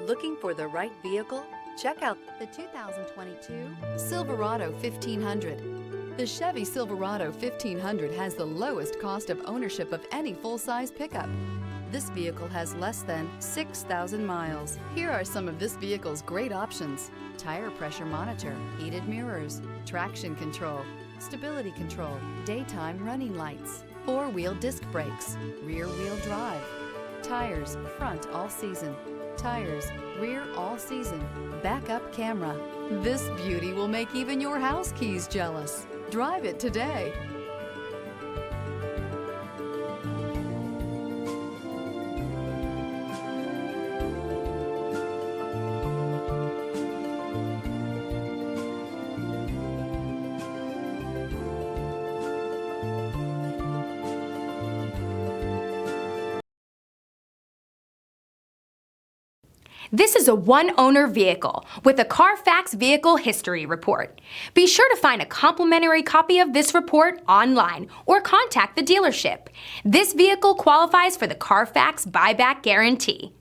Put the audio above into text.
Looking for the right vehicle? Check out the 2022 Silverado 1500. The Chevy Silverado 1500 has the lowest cost of ownership of any full-size pickup. This vehicle has less than 6,000 miles. Here are some of this vehicle's great options: tire pressure monitor, heated mirrors, traction control, stability control, daytime running lights, four-wheel disc brakes, rear-wheel drive, tires front all season, tires rear all season, backup camera. This beauty will make even your house keys jealous. Drive it today. This is a one-owner vehicle with a Carfax Vehicle History Report. Be sure to find a complimentary copy of this report online or contact the dealership. This vehicle qualifies for the Carfax Buyback Guarantee.